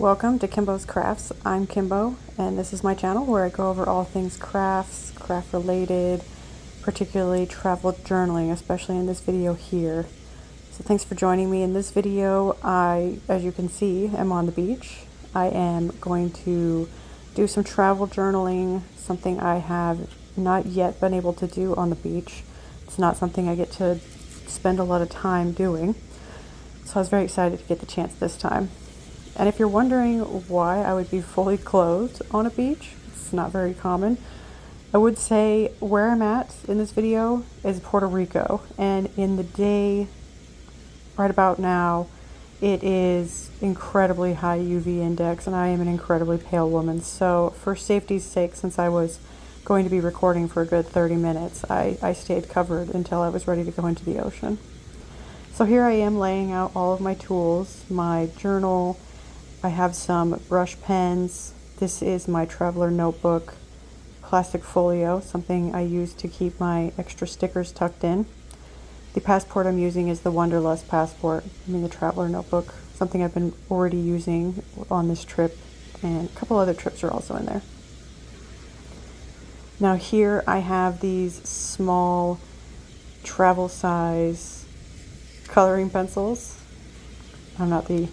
Welcome to Kimbo's Crafts. I'm Kimbo, and this is my channel where I go over all things crafts, craft related, particularly travel journaling, especially in this video here. So thanks for joining me in this video. I, as you can see, am on the beach. I am going to do some travel journaling, something I have not yet been able to do on the beach. It's not something I get to spend a lot of time doing. So I was very excited to get the chance this time. And if you're wondering why I would be fully clothed on a beach, it's not very common. I would say where I'm at in this video is Puerto Rico, and in the day right about now it is incredibly high UV index, and I am an incredibly pale woman. So for safety's sake, since I was going to be recording for a good 30 minutes, I stayed covered until I was ready to go into the ocean. So here I am laying out all of my tools, my journal. I have some brush pens. This is my traveler notebook, plastic folio, something I use to keep my extra stickers tucked in. The passport I'm using is the Wanderlust Passport, the traveler notebook, something I've been already using on this trip, and a couple other trips are also in there. Now here I have these small travel size coloring pencils. I'm not the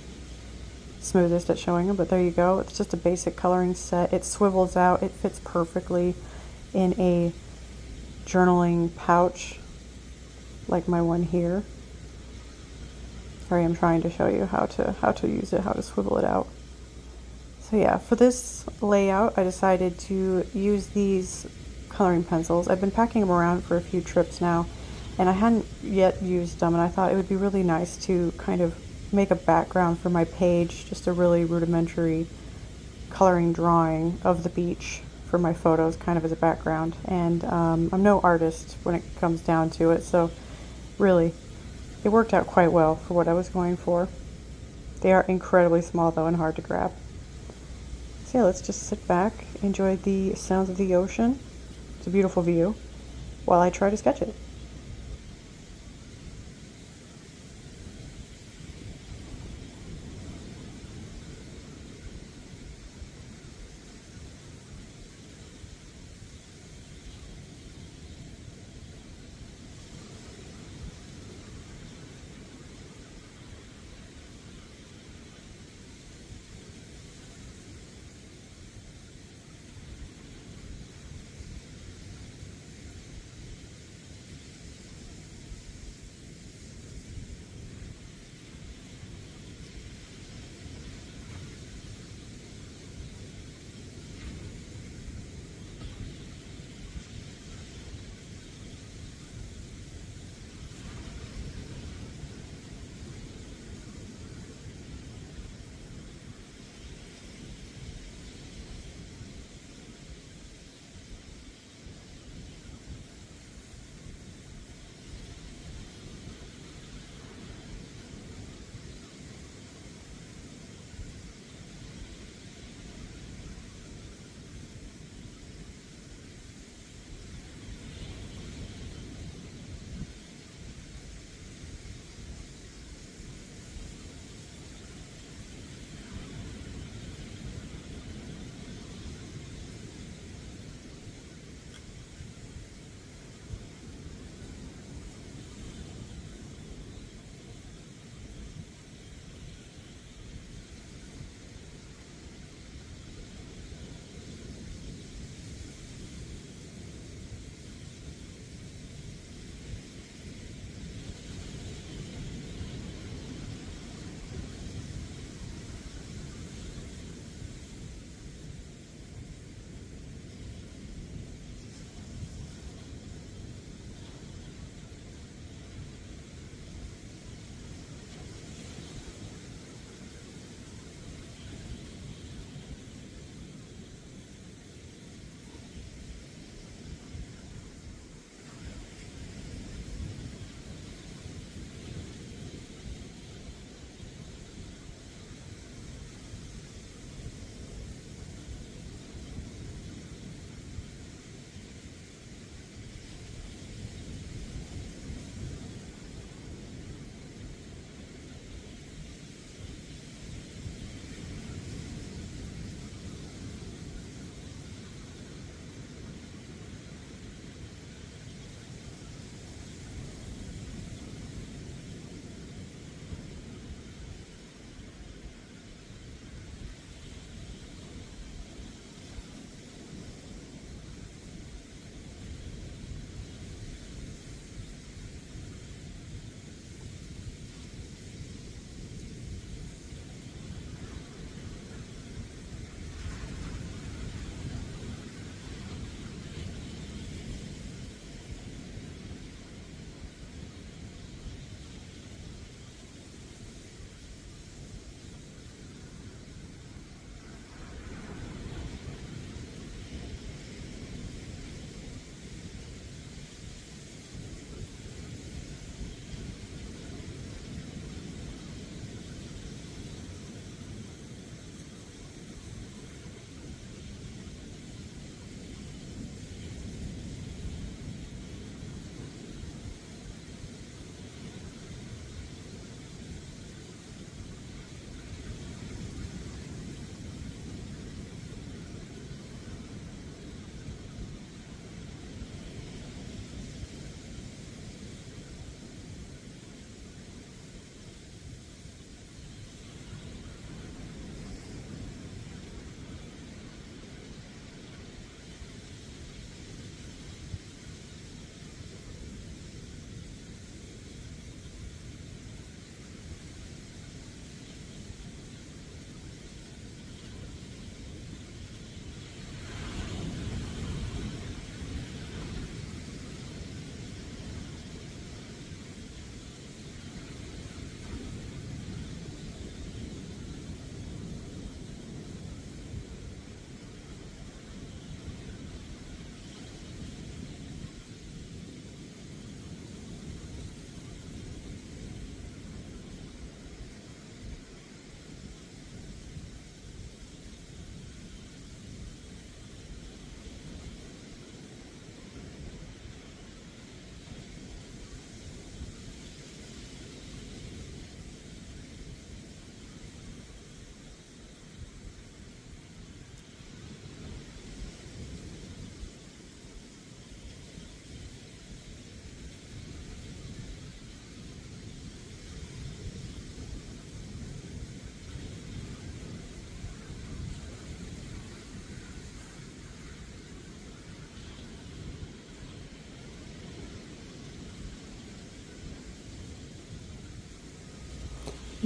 smoothest at showing them, but there you go. It's just a basic coloring set. It swivels out. It fits perfectly in a journaling pouch like my one here. Sorry, I'm trying to show you how to use it, how to swivel it out. So yeah, for this layout I decided to use these coloring pencils. I've been packing them around for a few trips now, and I hadn't yet used them, and I thought it would be really nice to kind of make a background for my page, just a really rudimentary coloring drawing of the beach for my photos, kind of as a background. And I'm no artist when it comes down to it, so really it worked out quite well for what I was going for. They are incredibly small though and hard to grab. So yeah, let's just sit back, enjoy the sounds of the ocean. It's a beautiful view while I try to sketch it.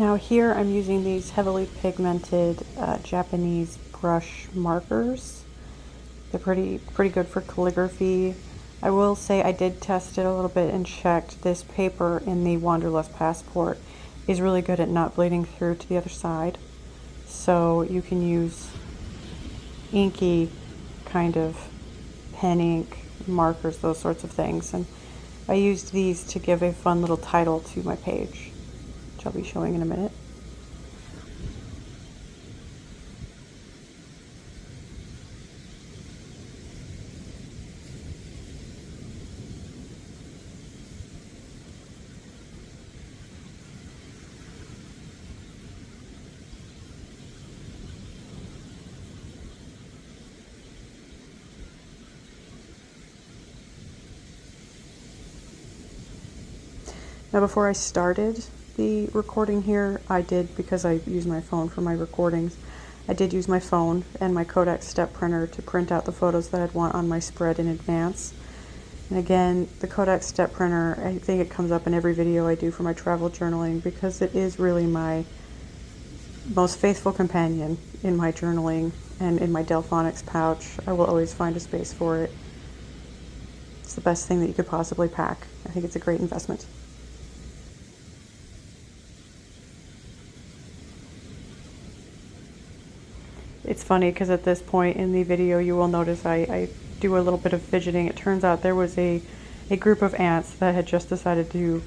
Now here I'm using these heavily pigmented Japanese brush markers. They're pretty good for calligraphy. I will say I did test it a little bit and checked. This paper in the Wanderlust Passport is really good at not bleeding through to the other side. So you can use inky kind of pen ink markers, those sorts of things. And I used these to give a fun little title to my page, which I'll be showing in a minute. Now before I started the recording here, I did, because I use my phone for my recordings, I did use my phone and my Kodak Step Printer to print out the photos that I'd want on my spread in advance. And again, the Kodak Step Printer, I think it comes up in every video I do for my travel journaling because it is really my most faithful companion in my journaling and in my Delphonics pouch. I will always find a space for it. It's the best thing that you could possibly pack. I think it's a great investment. It's funny because at this point in the video you will notice I do a little bit of fidgeting. It turns out there was a group of ants that had just decided to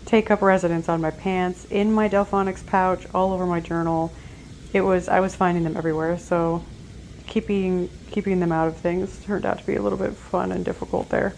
take up residence on my pants, in my Delphonics pouch, all over my journal. I was finding them everywhere, so keeping them out of things turned out to be a little bit fun and difficult there.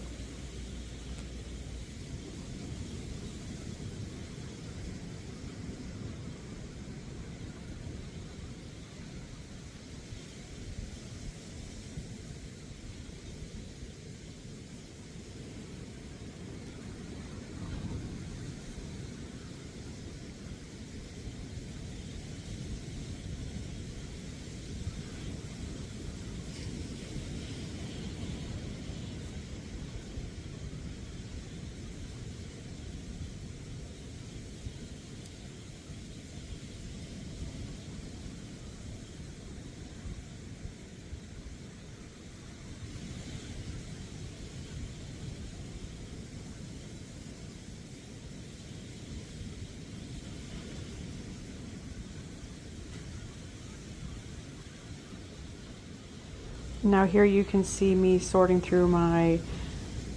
Now here you can see me sorting through my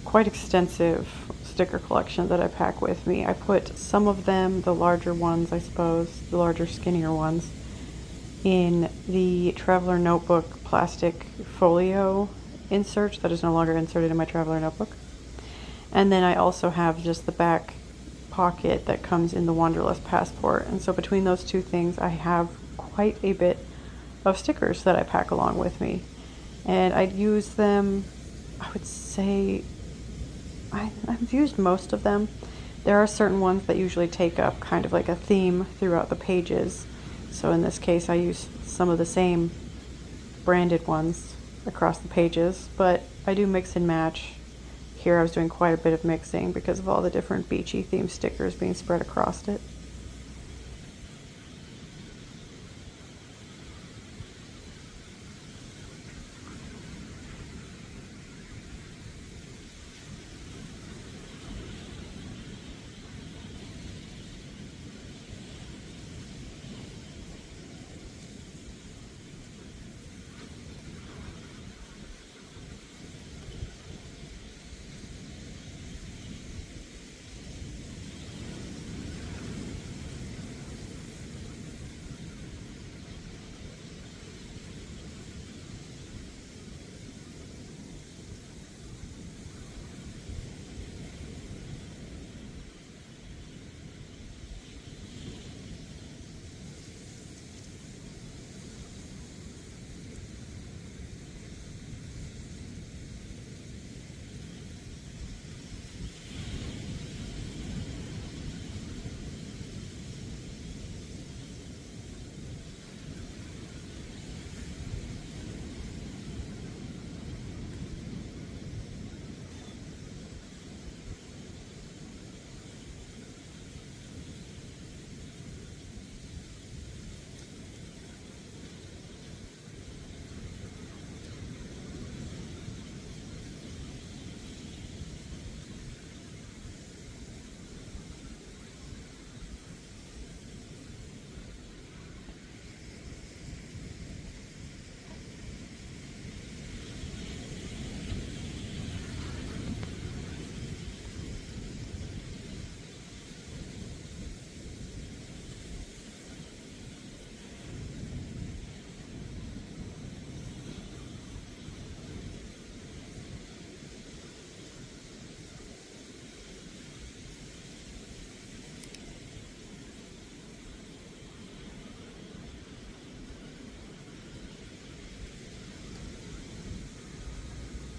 quite extensive sticker collection that I pack with me. I put some of them, the larger ones I suppose, the larger skinnier ones, in the Traveler Notebook plastic folio insert that is no longer inserted in my Traveler Notebook. And then I also have just the back pocket that comes in the Wanderlust Passport. And so between those two things I have quite a bit of stickers that I pack along with me. And I'd use them, I would say, I've used most of them. There are certain ones that usually take up kind of like a theme throughout the pages. So in this case I use some of the same branded ones across the pages, but I do mix and match. Here I was doing quite a bit of mixing because of all the different beachy themed stickers being spread across it.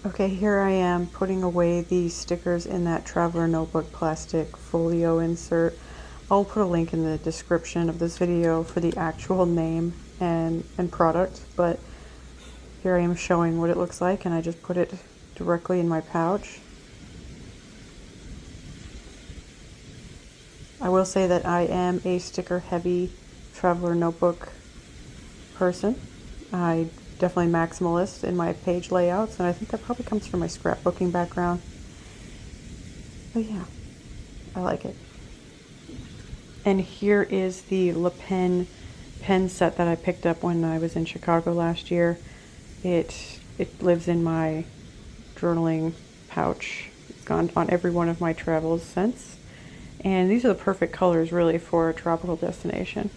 Okay, here I am putting away the stickers in that Traveler Notebook plastic folio insert. I'll put a link in the description of this video for the actual name and product, but here I am showing what it looks like, and I just put it directly in my pouch. I will say that I am a sticker heavy Traveler Notebook person. I definitely maximalist in my page layouts, and I think that probably comes from my scrapbooking background. But yeah, I like it. And here is the Le Pen pen set that I picked up when I was in Chicago last year. It lives in my journaling pouch. It's gone on every one of my travels since. And these are the perfect colors really for a tropical destination.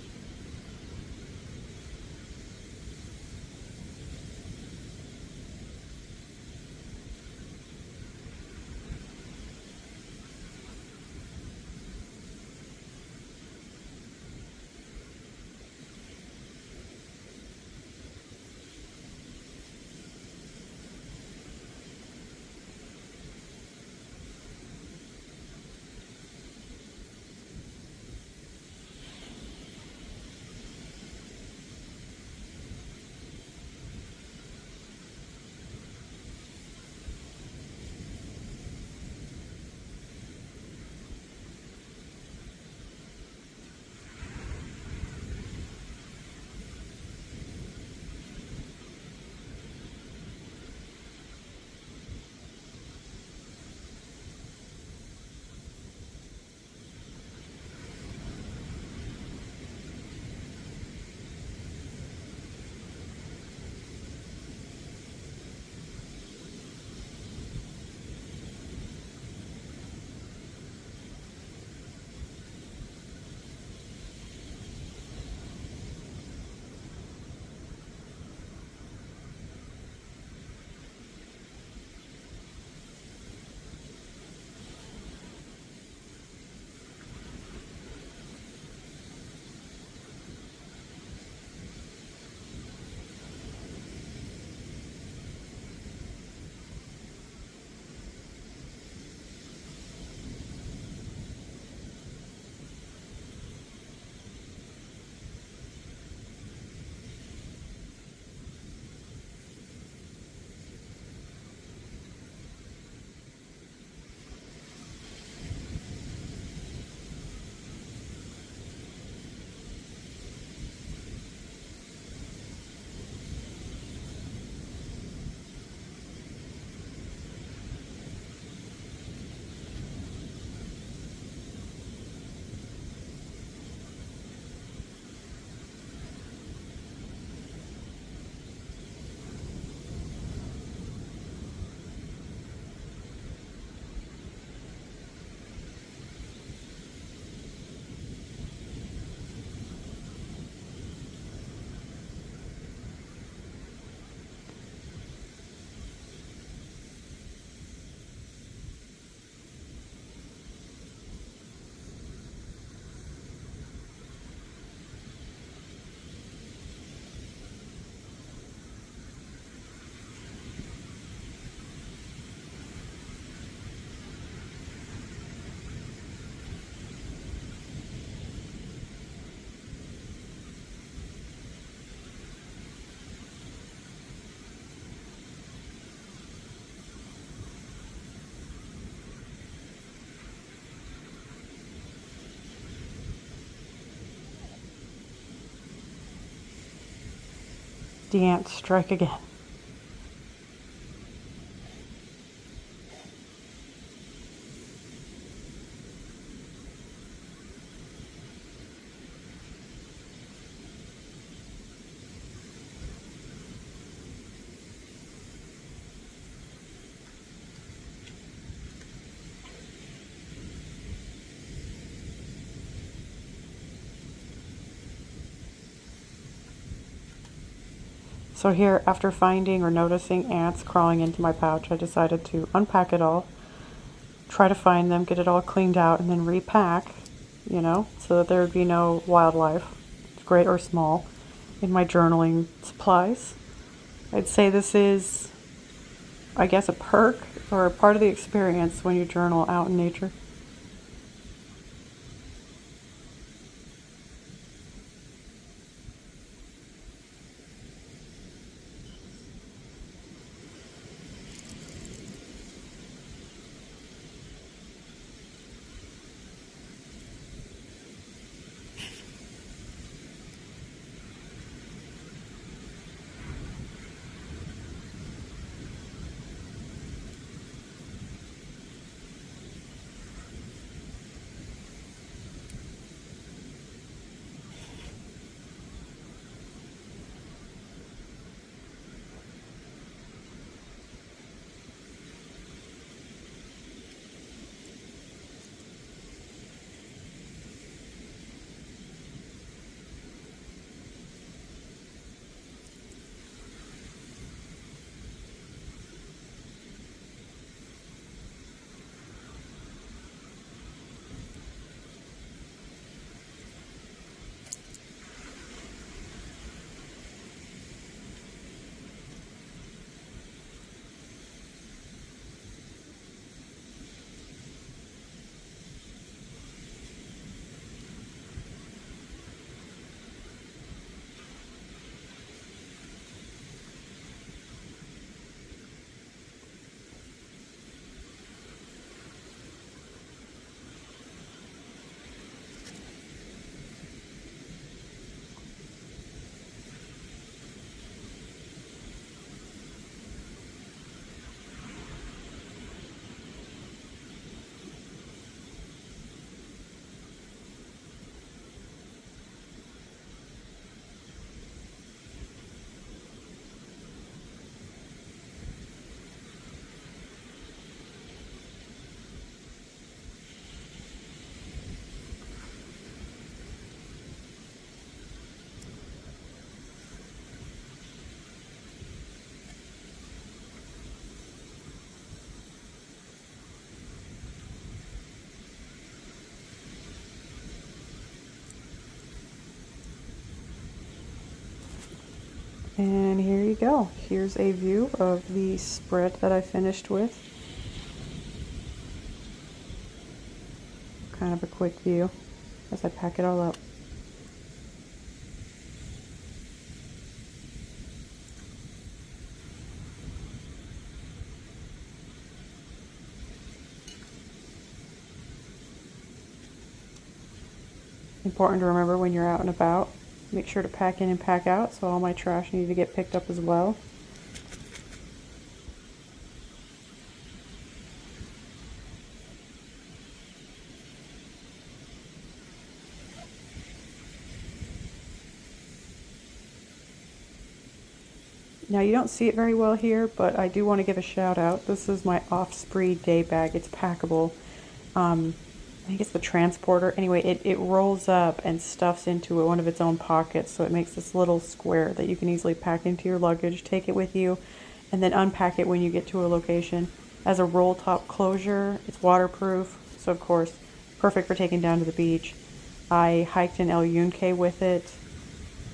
The ants strike again. So here, after finding or noticing ants crawling into my pouch, I decided to unpack it all, try to find them, get it all cleaned out, and then repack, so that there would be no wildlife, great or small, in my journaling supplies. I'd say this is I guess, a perk or a part of the experience when you journal out in nature. And here you go. Here's a view of the spread that I finished with. Kind of a quick view as I pack it all up. Important to remember when you're out and about. Make sure to pack in and pack out, so all my trash needs to get picked up as well. Now you don't see it very well here, but I do want to give a shout out. This is my Osprey day bag. It's packable. I think it's the transporter. Anyway, it rolls up and stuffs into one of its own pockets, so it makes this little square that you can easily pack into your luggage, take it with you, and then unpack it when you get to a location. As a roll top closure, it's waterproof, so of course, perfect for taking down to the beach. I hiked in El Yunque with it.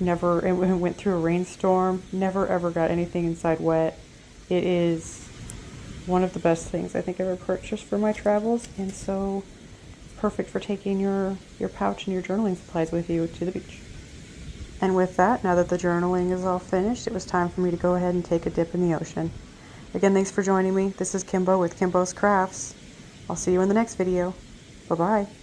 It went through a rainstorm. Never ever got anything inside wet. It is one of the best things I think I've ever purchased for my travels, and so perfect for taking your pouch and your journaling supplies with you to the beach. And with that, now that the journaling is all finished, it was time for me to go ahead and take a dip in the ocean. Again, thanks for joining me. This is Kimbo with Kimbo's Crafts. I'll see you in the next video. Bye-bye.